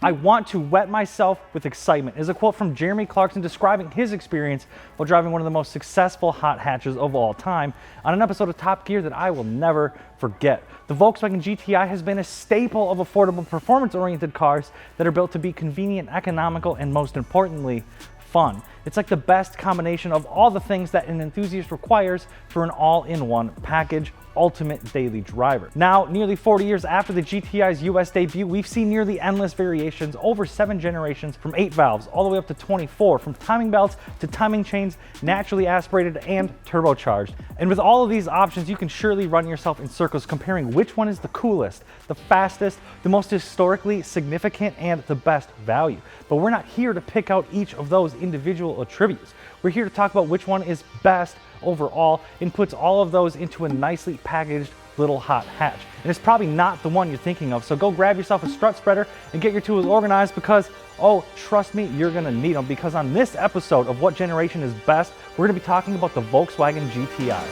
I want to wet myself with excitement is a quote from Jeremy Clarkson describing his experience while driving one of the most successful hot hatches of all time on an episode of Top Gear that I will never forget. The Volkswagen GTI has been a staple of affordable performance-oriented cars that are built to be convenient, economical, and most importantly, fun. It's like the best combination of all the things that an enthusiast requires for an all-in-one package, ultimate daily driver. Now, nearly 40 years after the GTI's US debut, we've seen nearly endless variations over 7 generations, from 8 valves all the way up to 24, from timing belts to timing chains, naturally aspirated and turbocharged. And with all of these options, you can surely run yourself in circles comparing which one is the coolest, the fastest, the most historically significant, and the best value. But we're not here to pick out each of those individual attributes. We're here to talk about which one is best overall and puts all of those into a nicely packaged little hot hatch. And it's probably not the one you're thinking of, so go grab yourself a strut spreader and get your tools organized because, oh, trust me, you're gonna need them, because on this episode of What Generation is Best, we're gonna be talking about the Volkswagen GTI.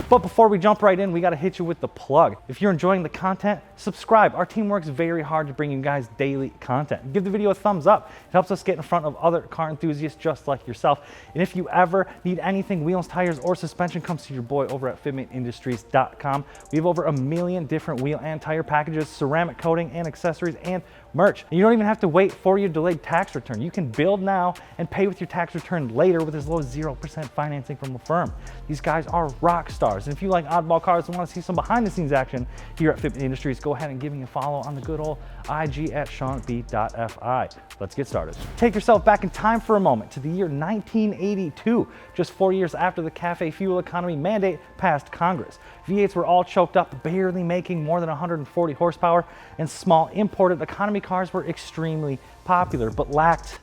But before we jump right in, we gotta hit you with the plug. If you're enjoying the content, subscribe. Our team works very hard to bring you guys daily content. Give the video a thumbs up. It helps us get in front of other car enthusiasts just like yourself. And if you ever need anything wheels, tires, or suspension, come see your boy over at fitmentindustries.com. We have over 1 million different wheel and tire packages, ceramic coating and accessories, and merch. And you don't even have to wait for your delayed tax return. You can build now and pay with your tax return later with as low as 0% financing from a firm. These guys are rock stars. And if you like oddball cars and want to see some behind the scenes action here at Fitment Industries, go ahead and give me a follow on the good old IG at SeanB.fi. Let's get started. Take yourself back in time for a moment to the year 1982, just 4 years after the CAFE fuel economy mandate passed Congress. V8s were all choked up, barely making more than 140 horsepower, and small imported economy cars were extremely popular but lacked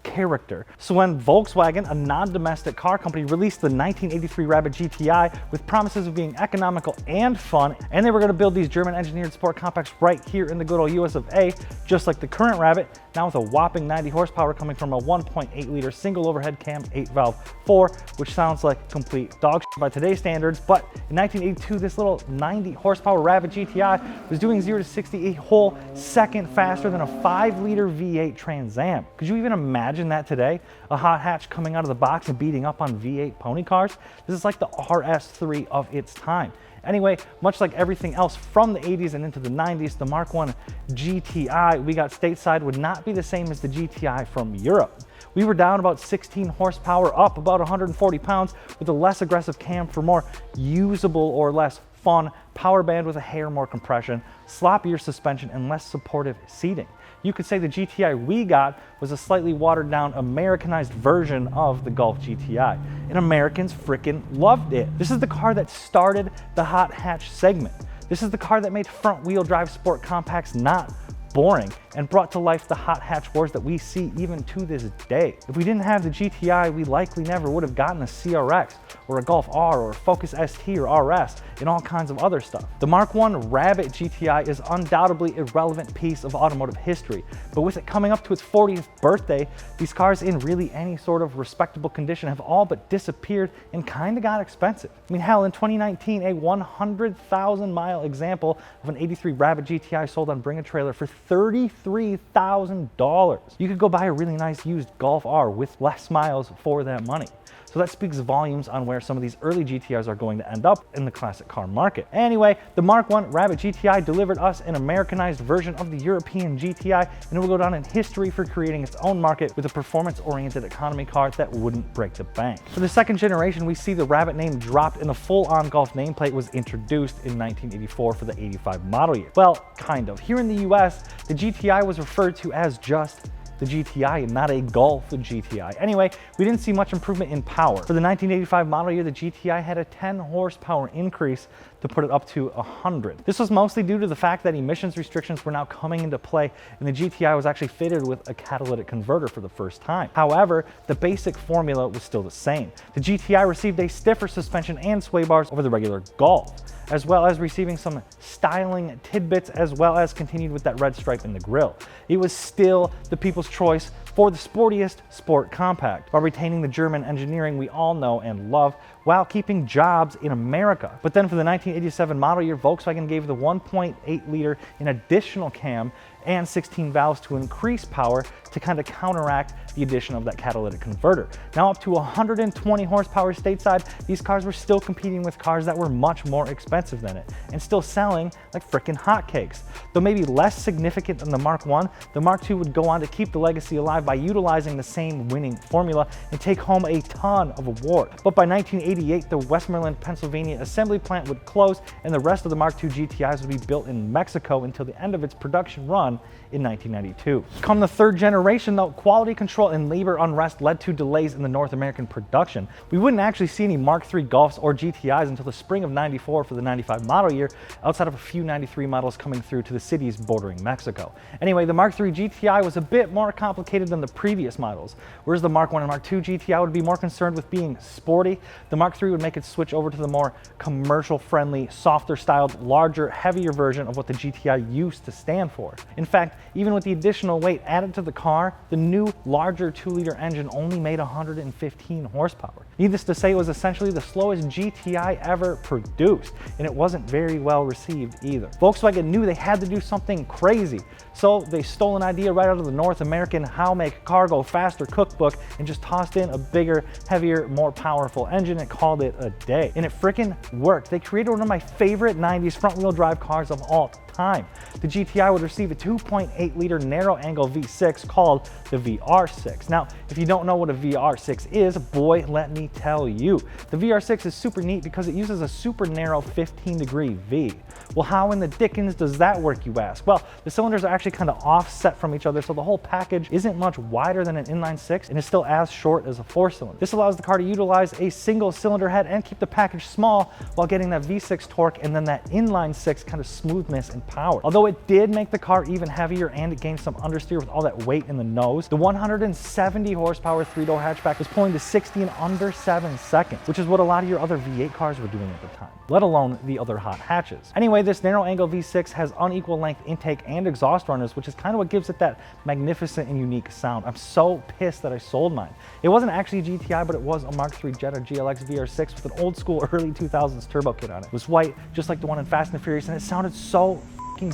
character. So when Volkswagen, a non-domestic car company, released the 1983 Rabbit GTI with promises of being economical and fun, and they were going to build these German engineered sport compacts right here in the good old US of A, just like the current Rabbit, now with a whopping 90 horsepower coming from a 1.8 liter single overhead cam 8 valve 4, which sounds like complete dog shit by today's standards. But in 1982, this little 90 horsepower Rabbit GTI was doing 0 to 60 a whole second faster than a 5 liter V8 Trans Am. Could you even imagine that today? A hot hatch coming out of the box and beating up on V8 pony cars? This is like the RS3 of its time. Anyway, much like everything else from the 80s and into the 90s, the Mark I GTI we got stateside would not be the same as the GTI from Europe. We were down about 16 horsepower, up about 140 pounds, with a less aggressive cam for more usable or less fun power band with a hair more compression, sloppier suspension, and less supportive seating. You could say the GTI we got was a slightly watered down Americanized version of the Golf GTI, and Americans frickin' loved it. This is the car that started the hot hatch segment. This is the car that made front wheel drive sport compacts not boring and brought to life the hot hatch wars that we see even to this day. If we didn't have the GTI, we likely never would have gotten a CRX or a Golf R or a Focus ST or RS and all kinds of other stuff. The Mark I Rabbit GTI is undoubtedly a relevant piece of automotive history, but with it coming up to its 40th birthday, these cars in really any sort of respectable condition have all but disappeared and kind of got expensive. I mean, hell, in 2019, a 100,000 mile example of an 83 Rabbit GTI sold on Bring a Trailer for $33,000. You could go buy a really nice used Golf R with less miles for that money. So that speaks volumes on where some of these early GTIs are going to end up in the classic car market. Anyway, the Mark I Rabbit GTI delivered us an Americanized version of the European GTI, and it will go down in history for creating its own market with a performance-oriented economy car that wouldn't break the bank. For the second generation, we see the Rabbit name dropped and the full-on Golf nameplate was introduced in 1984 for the 85 model year. Well, kind of. Here in the US, the GTI was referred to as just the GTI and not a Golf GTI. Anyway, we didn't see much improvement in power. For the 1985 model year, the GTI had a 10 horsepower increase to put it up to 100. This was mostly due to the fact that emissions restrictions were now coming into play and the GTI was actually fitted with a catalytic converter for the first time. However, the basic formula was still the same. The GTI received a stiffer suspension and sway bars over the regular Golf, as well as receiving some styling tidbits, as well as continued with that red stripe in the grille. It was still the people's choice for the sportiest sport compact, while retaining the German engineering we all know and love, while keeping jobs in America. But then for the 1987 model year, Volkswagen gave the 1.8 liter an additional cam and 16 valves to increase power to kind of counteract the addition of that catalytic converter. Now up to 120 horsepower stateside, these cars were still competing with cars that were much more expensive than it and still selling like freaking hotcakes. Though maybe less significant than the Mark I, the Mark II would go on to keep the legacy alive by utilizing the same winning formula and take home a ton of awards. But by 1988, the Westmoreland, Pennsylvania assembly plant would close and the rest of the Mark II GTIs would be built in Mexico until the end of its production run in 1992. Come the third generation though, quality control and labor unrest led to delays in the North American production. We wouldn't actually see any Mark III Golfs or GTIs until the spring of 94 for the 95 model year, outside of a few 93 models coming through to the cities bordering Mexico. Anyway, the Mark III GTI was a bit more complicated than the previous models. Whereas the Mark I and Mark II GTI would be more concerned with being sporty, the Mark III would make it switch over to the more commercial friendly, softer styled, larger, heavier version of what the GTI used to stand for. In fact, even with the additional weight added to the car, the new larger 2-liter engine only made 115 horsepower. Needless to say, it was essentially the slowest GTI ever produced, and it wasn't very well received either. Volkswagen knew they had to do something crazy, so they stole an idea right out of the North American How Make a Car Go Faster cookbook and just tossed in a bigger, heavier, more powerful engine and called it a day. And it freaking worked. They created one of my favorite 90s front-wheel drive cars of all time. The GTI would receive a 2.8 liter narrow angle V6 called the VR6. Now, if you don't know what a VR6 is, boy, let me tell you. The VR6 is super neat because it uses a super narrow 15-degree V. Well, how in the dickens does that work, you ask? Well, the cylinders are actually kind of offset from each other, so the whole package isn't much wider than an inline six and is still as short as a 4-cylinder. This allows the car to utilize a single cylinder head and keep the package small while getting that V6 torque and then that inline six kind of smoothness and power. Although it did make the car even heavier and it gained some understeer with all that weight in the nose, the 170 horsepower 3-door hatchback was pulling to 60 in under 7 seconds, which is what a lot of your other V8 cars were doing at the time, let alone the other hot hatches. Anyway, this narrow angle V6 has unequal length intake and exhaust runners, which is kind of what gives it that magnificent and unique sound. I'm so pissed that I sold mine. It wasn't actually a GTI, but it was a Mark III Jetta GLX VR6 with an old school early 2000s turbo kit on it. It was white, just like the one in Fast and Furious, and it sounded so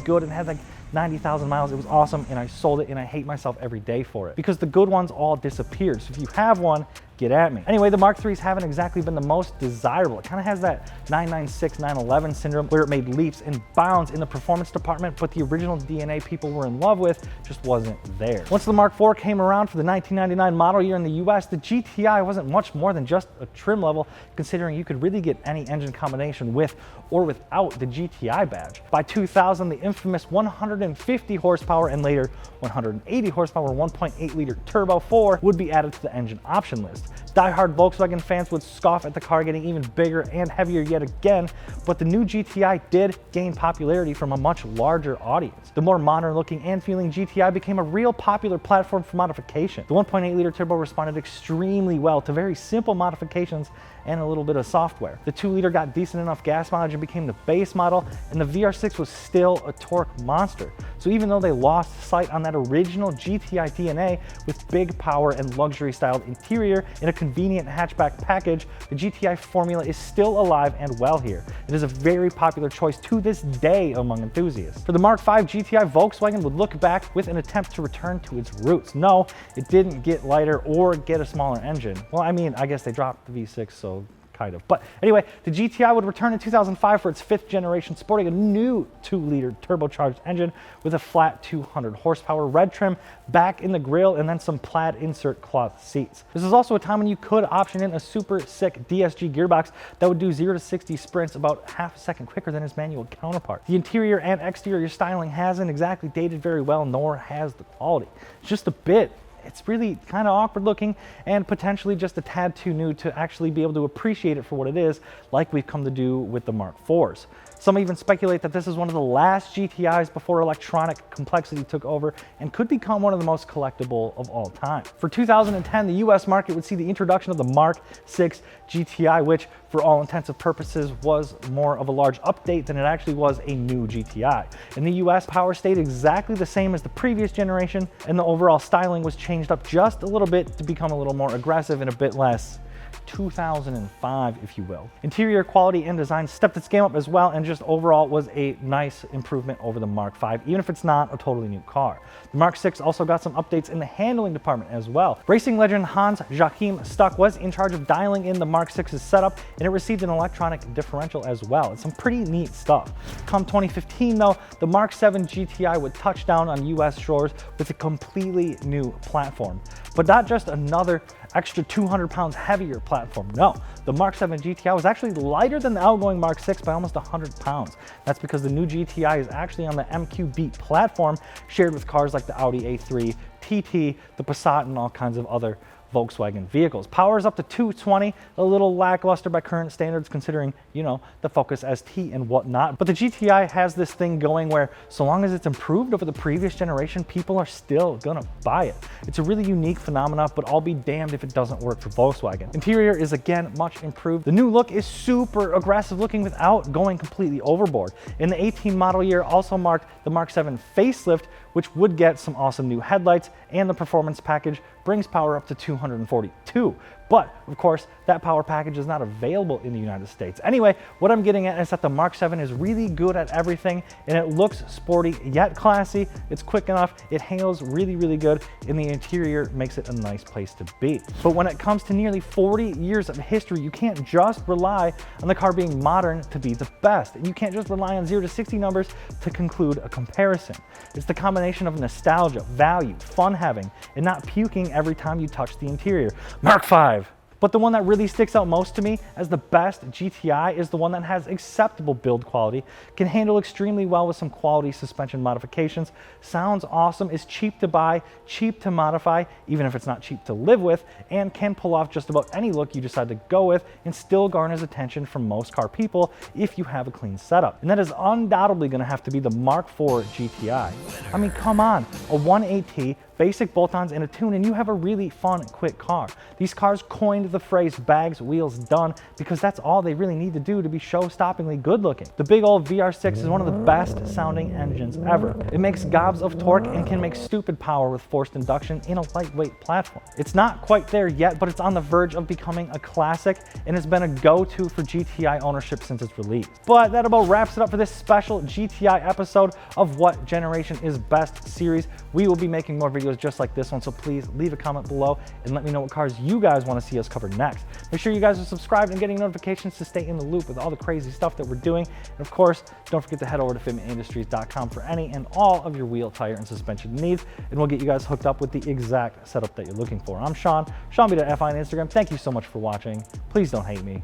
good and had like 90,000 miles. It was awesome, and I sold it, and I hate myself every day for it because the good ones all disappeared. So if you have one, get at me. Anyway, the Mark IIIs haven't exactly been the most desirable. It kind of has that 996, 911 syndrome where it made leaps and bounds in the performance department, but the original DNA people were in love with just wasn't there. Once the Mark IV came around for the 1999 model year in the US, the GTI wasn't much more than just a trim level, considering you could really get any engine combination with or without the GTI badge. By 2000, the infamous 150 horsepower and later 180 horsepower 1.8 liter turbo 4 would be added to the engine option list. Die-hard Volkswagen fans would scoff at the car getting even bigger and heavier yet again, but the new GTI did gain popularity from a much larger audience. The more modern-looking and feeling GTI became a real popular platform for modification. The 1.8 liter turbo responded extremely well to very simple modifications and a little bit of software. The 2-liter got decent enough gas mileage and became the base model, and the VR6 was still a torque monster. So even though they lost sight on that original GTI DNA with big power and luxury-styled interior in a convenient hatchback package, the GTI formula is still alive and well here. It is a very popular choice to this day among enthusiasts. For the Mark V GTI, Volkswagen would look back with an attempt to return to its roots. No, it didn't get lighter or get a smaller engine. Well, I mean, I guess they dropped the V6, so kind of. But anyway, the GTI would return in 2005 for its 5th generation, sporting a new 2-liter turbocharged engine with a flat 200 horsepower, red trim, back in the grille, and then some plaid insert cloth seats. This is also a time when you could option in a super sick DSG gearbox that would do 0 to 60 sprints about half a second quicker than its manual counterpart. The interior and exterior styling hasn't exactly dated very well, nor has the quality. It's just a bit. It's really kind of awkward looking and potentially just a tad too new to actually be able to appreciate it for what it is, like we've come to do with the Mark IVs. Some even speculate that this is one of the last GTIs before electronic complexity took over and could become one of the most collectible of all time. For 2010, the US market would see the introduction of the Mark 6 GTI, which for all intents and purposes was more of a large update than it actually was a new GTI. In the US, power stayed exactly the same as the previous generation, and the overall styling was changed up just a little bit to become a little more aggressive and a bit less 2005, if you will. Interior quality and design stepped its game up as well, and just overall was a nice improvement over the Mark 5, even if it's not a totally new car. The Mark 6 also got some updates in the handling department as well. Racing legend Hans Joachim Stuck was in charge of dialing in the Mark 6's setup, and it received an electronic differential as well. It's some pretty neat stuff. Come 2015 though, the Mark 7 GTI would touch down on US shores with a completely new platform. But not just another extra 200 pounds heavier platform. No, the Mark 7 GTI was actually lighter than the outgoing Mark 6 by almost 100 pounds. That's because the new GTI is actually on the MQ platform, shared with cars like the Audi A3, TT, the Passat, and all kinds of other Volkswagen vehicles. Power is up to 220, a little lackluster by current standards considering, you know, the Focus ST and whatnot. But the GTI has this thing going where so long as it's improved over the previous generation, people are still gonna buy it. It's a really unique phenomenon, but I'll be damned if it doesn't work for Volkswagen. Interior is again much improved. The new look is super aggressive looking without going completely overboard. In the 18 model year also marked the Mark 7 facelift, which would get some awesome new headlights, and the performance package brings power up to 242. But of course, that power package is not available in the United States. Anyway, what I'm getting at is that the Mark 7 is really good at everything, and it looks sporty yet classy. It's quick enough, it handles really good, and the interior makes it a nice place to be. But when it comes to nearly 40 years of history, you can't just rely on the car being modern to be the best. And you can't just rely on 0 to 60 numbers to conclude a comparison. It's the combination of nostalgia, value, fun having, and not puking every time you touch the interior. Mark 5. But the one that really sticks out most to me as the best GTI is the one that has acceptable build quality, can handle extremely well with some quality suspension modifications, sounds awesome, is cheap to buy, cheap to modify, even if it's not cheap to live with, and can pull off just about any look you decide to go with and still garners attention from most car people if you have a clean setup. And that is undoubtedly going to have to be the Mark 4 GTI. I mean, come on, a 1.8T, basic bolt-ons and a tune, and you have a really fun, quick car. These cars coined the phrase bags, wheels, done, because that's all they really need to do to be show-stoppingly good looking. The big old VR6 is one of the best sounding engines ever. It makes gobs of torque and can make stupid power with forced induction in a lightweight platform. It's not quite there yet, but it's on the verge of becoming a classic, and it's been a go-to for GTI ownership since its release. But that about wraps it up for this special GTI episode of What Generation is Best series. We will be making more videos just like this one, so please leave a comment below and let me know what cars you guys want to see us cover next. Make sure you guys are subscribed and getting notifications to stay in the loop with all the crazy stuff that we're doing. And of course, don't forget to head over to fitmentindustries.com for any and all of your wheel, tire, and suspension needs, and we'll get you guys hooked up with the exact setup that you're looking for. I'm Sean B.FI on Instagram. Thank you so much for watching. Please don't hate me.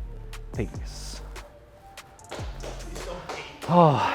Peace. Oh.